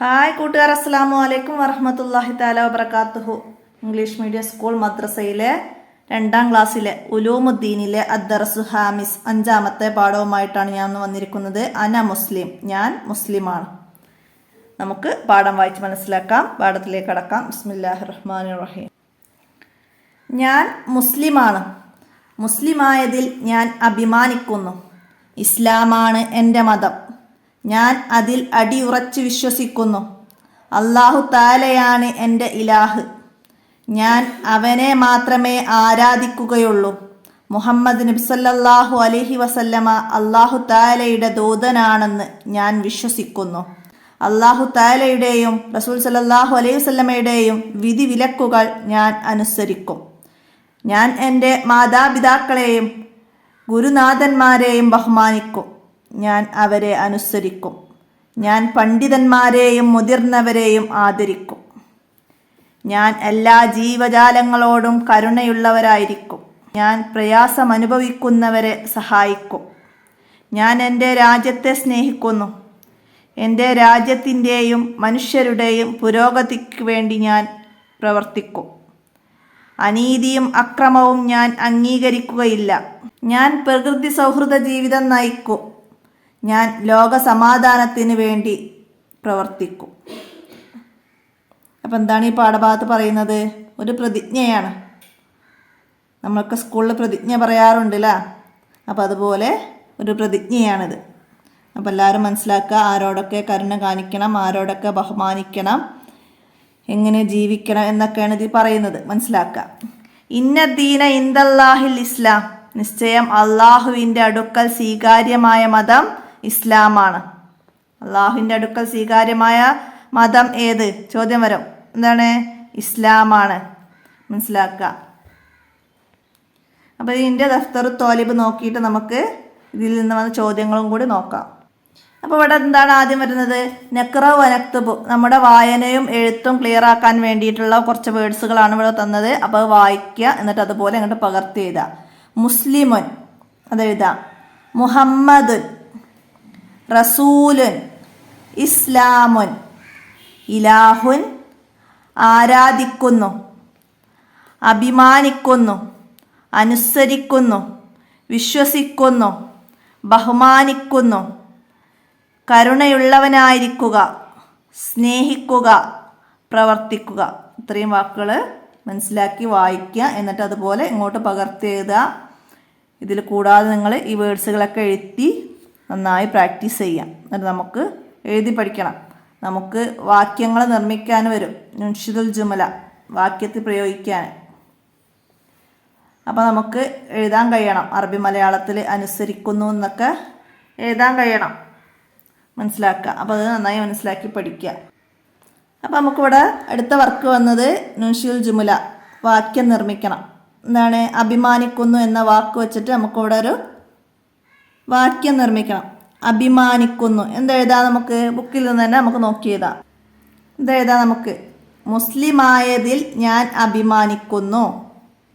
Hi കൂട്ടുകാർ, അസ്സലാമു അലൈക്കും വറഹ്മത്തുള്ളാഹി തആല വബറകാതുഹു. ഇംഗ്ലീഷ് മീഡിയം സ്കൂൾ മദ്രസയിലെ 2ാം ക്ലാസ്സിലെ ഉലൂമുദ്ദീനിലെ അദ്ദർസു ഹാമിസ് 5ാമത്തെ പാഠവുമായിട്ടാണ് ഞാൻ വന്നിരിക്കുന്നത്. അന മുസ്ലിം, ഞാൻ മുസ്ലിമാണ്. നമുക്ക് പാഠം വായിച്ച് മനസ്സിലാക്കാം. പാഠത്തിലേക്ക് കടക്കാം. ബിസ്മില്ലാഹിർ റഹ്മാനിർ റഹീം. ഞാൻ മുസ്ലിമാണ്. മുസ്ലിമായതിൽ ഞാൻ അഭിമാനിക്കുന്നു. ഇസ്ലാമാണ് എൻ്റെ മതം. ഞാൻ അതിൽ അടിയുറച്ച് വിശ്വസിക്കുന്നു. അല്ലാഹു തആലയാണ് എൻ്റെ ഇലാഹ്. ഞാൻ അവനെ മാത്രമേ ആരാധിക്കുകയുള്ളൂ. മുഹമ്മദ് നബി സല്ലല്ലാഹു അലൈഹി വസല്ലമ അല്ലാഹു തആലയുടെ ദൂതനാണെന്ന് ഞാൻ വിശ്വസിക്കുന്നു. അല്ലാഹു തആലയുടെയും റസൂൽ സല്ലല്ലാഹു അലൈഹി വസല്ലമയുടെയും വിധി വിലക്കുകൾ ഞാൻ അനുസരിക്കും. ഞാൻ എൻ്റെ മാതാപിതാക്കളെയും ഗുരുനാഥന്മാരെയും ബഹുമാനിക്കും. ഞാൻ അവരെ അനുസരിക്കും. ഞാൻ പണ്ഡിതന്മാരെയും മുതിർന്നവരെയും ആദരിക്കും. ഞാൻ എല്ലാ ജീവജാലങ്ങളോടും കരുണയുള്ളവരായിരിക്കും. ഞാൻ പ്രയാസമനുഭവിക്കുന്നവരെ സഹായിക്കും. ഞാൻ എൻ്റെ രാജ്യത്തെ സ്നേഹിക്കുന്നു. എൻ്റെ രാജ്യത്തിൻ്റെയും മനുഷ്യരുടെയും പുരോഗതിക്ക് വേണ്ടി ഞാൻ പ്രവർത്തിക്കും. അനീതിയും അക്രമവും ഞാൻ അംഗീകരിക്കുകയില്ല. ഞാൻ പ്രകൃതി സൗഹൃദ ജീവിതം നയിക്കും. ഞാൻ ലോക സമാധാനത്തിന് വേണ്ടി പ്രവർത്തിക്കും. അപ്പം എന്താണ് ഈ പാഠഭാഗത്ത് പറയുന്നത്? ഒരു പ്രതിജ്ഞയാണ്. നമ്മൾക്ക് സ്കൂളിൽ പ്രതിജ്ഞ പറയാറുണ്ടല്ല, അപ്പം അതുപോലെ ഒരു പ്രതിജ്ഞയാണിത്. അപ്പം എല്ലാവരും മനസ്സിലാക്കുക, ആരോടൊക്കെ കരുണ കാണിക്കണം, ആരോടൊക്കെ ബഹുമാനിക്കണം, എങ്ങനെ ജീവിക്കണം എന്നൊക്കെയാണ് ഇത് പറയുന്നത്. മനസ്സിലാക്കുക. ഇന്ന ദീന ഇൻദല്ലാഹിൽ ഇസ്ലാം, നിശ്ചയം അള്ളാഹുവിൻ്റെ അടുക്കൽ സ്വീകാര്യമായ മതം ഇസ്ലാമാണ്. അള്ളാഹുവിൻ്റെ അടുക്കൽ സ്വീകാര്യമായ മതം ഏത്? ചോദ്യം വരും. എന്താണ്? ഇസ്ലാമാണ്. മനസ്സിലാക്കുക. അപ്പോൾ ഇതിൻ്റെ ദഫ്തർ തോലിബ് നോക്കിയിട്ട് നമുക്ക് ഇതിൽ നിന്ന് വന്ന ചോദ്യങ്ങളും കൂടി നോക്കാം. അപ്പോൾ ഇവിടെ എന്താണ് ആദ്യം വരുന്നത്? നഖ്റ വനക്തുബു, നമ്മുടെ വായനയും എഴുത്തും ക്ലിയർ ആക്കാൻ വേണ്ടിയിട്ടുള്ള കുറച്ച് വേർഡ്സുകളാണ് ഇവിടെ തന്നത്. അപ്പോൾ അത് വായിക്കുക, എന്നിട്ട് അതുപോലെ അങ്ങോട്ട് പകർത്തി എഴുതുക. മുസ്ലിമുൻ അതെഴുതാം. മുഹമ്മദുൻ, റസൂലുൻ, ഇസ്ലാമുൻ, ഇലാഹുൻ, ആരാധിക്കുന്നു, അഭിമാനിക്കുന്നു, അനുസരിക്കുന്നു, വിശ്വസിക്കുന്നു, ബഹുമാനിക്കുന്നു, കരുണയുള്ളവനായിരിക്കുക, സ്നേഹിക്കുക, പ്രവർത്തിക്കുക. ഇത്രയും വാക്കുകൾ മനസ്സിലാക്കി വായിക്കുക, എന്നിട്ട് അതുപോലെ ഇങ്ങോട്ട് പകർത്തി എഴുതുക. ഇതിൽ കൂടാതെ നിങ്ങൾ ഈ വേർഡ്സുകളൊക്കെ എഴുതി നന്നായി പ്രാക്ടീസ് ചെയ്യാം. എന്നിട്ട് നമുക്ക് എഴുതി പഠിക്കണം. നമുക്ക് വാക്യങ്ങൾ നിർമ്മിക്കാൻ വരും. നുൻഷിദുൽ ജുമല, വാക്യത്തിൽ പ്രയോഗിക്കാൻ. അപ്പോൾ നമുക്ക് എഴുതാൻ കഴിയണം. അറബി മലയാളത്തിൽ അനുസരിക്കുന്നു എന്നൊക്കെ എഴുതാൻ കഴിയണം. മനസ്സിലാക്കുക. അപ്പോൾ അത് നന്നായി മനസ്സിലാക്കി പഠിക്കുക. അപ്പോൾ നമുക്കിവിടെ അടുത്ത വർക്ക് വന്നത് നുൻഷിദുൽ ജുമല, വാക്യം നിർമ്മിക്കണം. എന്താണ്? അഭിമാനിക്കുന്നു എന്ന വാക്ക് വെച്ചിട്ട് നമുക്കിവിടെ ഒരു വാക്യം നിർമ്മിക്കണം. അഭിമാനിക്കുന്നു എന്തെഴുതാം? നമുക്ക് ബുക്കിൽ നിന്ന് തന്നെ നമുക്ക് നോക്കി എഴുതാം. എന്തെഴുതാം നമുക്ക്? മുസ്ലിമായതിൽ ഞാൻ അഭിമാനിക്കുന്നു.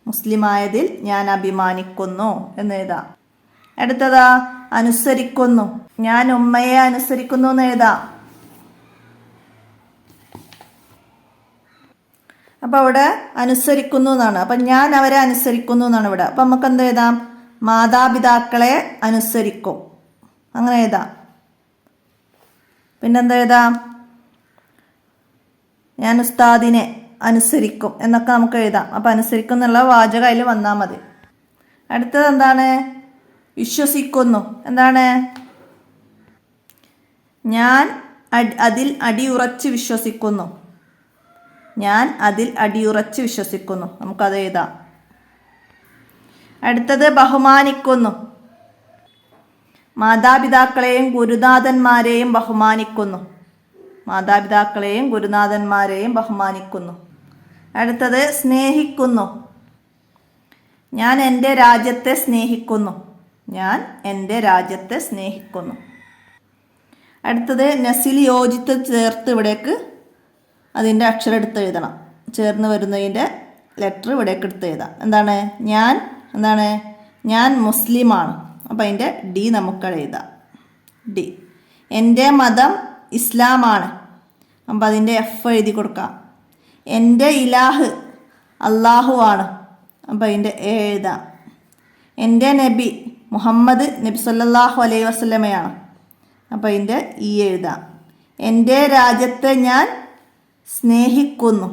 മുസ്ലിമായതിൽ ഞാൻ അഭിമാനിക്കുന്നു എന്നെഴുതാം. അടുത്തതാ അനുസരിക്കുന്നു. ഞാൻ ഉമ്മയെ അനുസരിക്കുന്നു എന്ന് എഴുതാം. അപ്പം അവിടെ അനുസരിക്കുന്നു എന്നാണ്. അപ്പം ഞാൻ അവരെ അനുസരിക്കുന്നു എന്നാണ് ഇവിടെ. അപ്പം നമുക്ക് എന്ത് എഴുതാം? മാതാപിതാക്കളെ അനുസരിക്കും, അങ്ങനെ എഴുതാം. പിന്നെന്താ എഴുതാം? ഞാൻ ഉസ്താദിനെ അനുസരിക്കും എന്നൊക്കെ നമുക്ക് എഴുതാം. അപ്പം അനുസരിക്കും എന്നുള്ള വാചകം അതിൽ വന്നാൽ മതി. അടുത്തത് എന്താണ്? വിശ്വസിക്കുന്നു. എന്താണ്? ഞാൻ അതിൽ അടിയുറച്ച് വിശ്വസിക്കുന്നു. ഞാൻ അതിൽ അടിയുറച്ച് വിശ്വസിക്കുന്നു. നമുക്കത് എഴുതാം. അടുത്തത് ബഹുമാനിക്കുന്നു. മാതാപിതാക്കളെയും ഗുരുനാഥന്മാരെയും ബഹുമാനിക്കുന്നു. മാതാപിതാക്കളെയും ഗുരുനാഥന്മാരെയും ബഹുമാനിക്കുന്നു. അടുത്തത് സ്നേഹിക്കുന്നു. ഞാൻ എൻ്റെ രാജ്യത്തെ സ്നേഹിക്കുന്നു. ഞാൻ എൻ്റെ രാജ്യത്തെ സ്നേഹിക്കുന്നു. അടുത്തത് നസിൽ യോജിത്ത് ചേർത്ത് ഇവിടേക്ക് അതിൻ്റെ അക്ഷരം എടുത്ത് എഴുതണം. ചേർന്ന് വരുന്നതിൻ്റെ ലെറ്റർ ഇവിടേക്ക് എടുത്ത് എഴുതാം. എന്താണ്? എന്താണ്? ഞാൻ മുസ്ലിമാണ്. അപ്പോൾ അതിൻ്റെ ഡി നമുക്ക് എഴുതാം. ഡി. എൻ്റെ മതം ഇസ്ലാമാണ്. അപ്പം അതിൻ്റെ എഫ് എഴുതി കൊടുക്കാം. എൻ്റെ ഇലാഹ് അള്ളാഹു ആണ്. അപ്പം അതിൻ്റെ എ എഴുതാം. എൻ്റെ നബി മുഹമ്മദ് നബി സല്ലല്ലാഹു അലൈഹി വസല്ലമയാണ്. അപ്പം അതിൻ്റെ ഇ എഴുതാം. എൻ്റെ രാജ്യത്തെ ഞാൻ സ്നേഹിക്കുന്നു,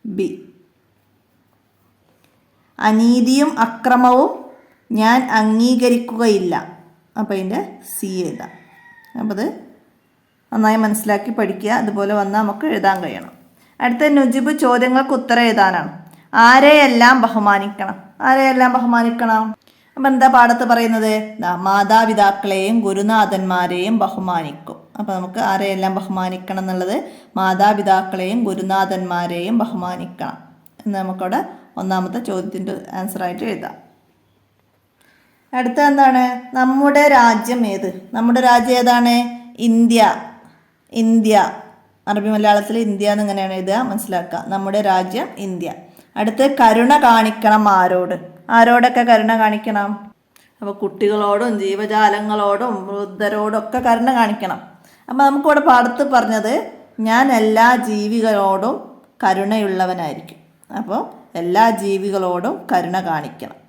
ബി. അനീതിയും അക്രമവും ഞാൻ അംഗീകരിക്കുകയില്ല. അപ്പോൾ അതിൻ്റെ സി എഴുതാം. അപ്പോൾ അത് നന്നായി മനസ്സിലാക്കി പഠിക്കുക. അതുപോലെ വന്നാൽ നമുക്ക് എഴുതാൻ കഴിയണം. അടുത്ത നുജിബ് ചോദ്യങ്ങൾക്ക് ഉത്തരം എഴുതാനാണ്. ആരെയെല്ലാം ബഹുമാനിക്കണം? ആരെയെല്ലാം ബഹുമാനിക്കണം? അപ്പം എന്താ പാഠത്ത് പറയുന്നത്? മാതാപിതാക്കളെയും ഗുരുനാഥന്മാരെയും ബഹുമാനിക്കും. അപ്പോൾ നമുക്ക് ആരെയെല്ലാം ബഹുമാനിക്കണം എന്നുള്ളത്, മാതാപിതാക്കളെയും ഗുരുനാഥന്മാരെയും ബഹുമാനിക്കണം എന്ന് നമുക്കവിടെ ഒന്നാമത്തെ ചോദ്യത്തിൻ്റെ ആൻസറായിട്ട് എഴുതാം. അടുത്ത എന്താണ്? നമ്മുടെ രാജ്യം ഏത്? നമ്മുടെ രാജ്യം ഏതാണ്? ഇന്ത്യ. ഇന്ത്യ അറബി മലയാളത്തിൽ ഇന്ത്യ എന്നിങ്ങനെയാണ് എഴുതുക, മനസ്സിലാക്കുക. നമ്മുടെ രാജ്യം ഇന്ത്യ. അടുത്ത് കരുണ കാണിക്കണം ആരോട്? ആരോടൊക്കെ കരുണ കാണിക്കണം? അപ്പോൾ കുട്ടികളോടും ജീവജാലങ്ങളോടും വൃദ്ധരോടും ഒക്കെ കരുണ കാണിക്കണം. അപ്പോൾ നമുക്കിവിടെ പാഠത്ത് പറഞ്ഞത് ഞാൻ എല്ലാ ജീവികളോടും കരുണയുള്ളവനായിരിക്കും. അപ്പോൾ എല്ലാ ജീവികളോടും കരുണ കാണിക്കണം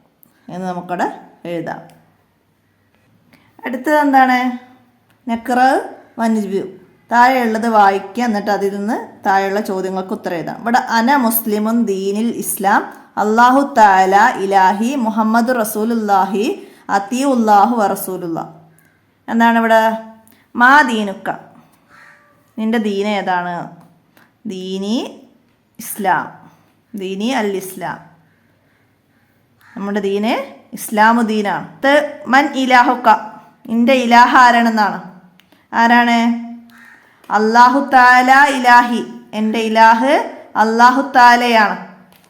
എന്ന് നമുക്കിവിടെ എഴുതാം. അടുത്തത് എന്താണ്? നക്ര വൻജു. താഴെയുള്ളത് വായിക്കുക, എന്നിട്ട് അതിൽ നിന്ന് താഴെയുള്ള ചോദ്യങ്ങൾക്ക് ഉത്തരം എഴുതാം. ഇവിടെ അന മുസ്ലിമുൻ ദീനിൽ ഇസ്ലാം അള്ളാഹു തആല ഇലാഹി മുഹമ്മദ് റസൂലുല്ലാഹി അത്തിയുല്ലാഹു വറസൂലുള്ള. എന്താണ് ഇവിടെ? മാ ദീനുക്ക, നിന്റെ ദീന ഏതാണ്? ദീനി ഇസ്ലാം, ദീനി അൽ ഇസ്ലാം. നമ്മുടെ ദീന് ഇസ്ലാമുദ്ദീനാണ്. മൻ ഇലാഹുക്ക, നിന്റെ ഇലാഹ ആരാണെന്നാണ്. ആരാണ്? അള്ളാഹു താല ഇലാഹി, എൻ്റെ ഇലാഹ് അള്ളാഹു താലയാണ്.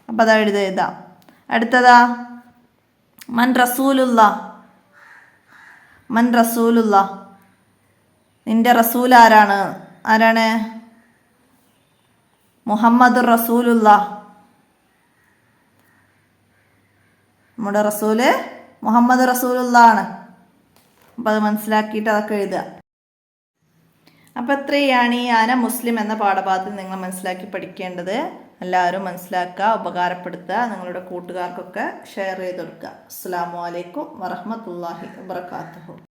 അപ്പം അതാ എഴുതാം. അടുത്തതാ മൻ റസൂലുള്ള, മൻ റസൂലുള്ള, നിന്റെ റസൂൽ ആരാണ്? ആരാണ്? മുഹമ്മദ് റസൂലുള്ള. നമ്മുടെ റസൂല് മുഹമ്മദ് റസൂലുള്ള ആണ്. അപ്പം അത് മനസ്സിലാക്കിയിട്ട് അതൊക്കെ എഴുതുക. അപ്പം എത്രയാണ് ഈ അന മുസ്ലിം എന്ന പാഠഭാഗത്തിൽ നിങ്ങൾ മനസ്സിലാക്കി പഠിക്കേണ്ടത്. എല്ലാവരും മനസ്സിലാക്കുക, ഉപകാരപ്പെടുത്തുക, നിങ്ങളുടെ കൂട്ടുകാർക്കൊക്കെ ഷെയർ ചെയ്ത് കൊടുക്കുക. അസ്സലാമു അലൈക്കും വറഹ്മത്തുള്ളാഹി വബറകാതുഹു.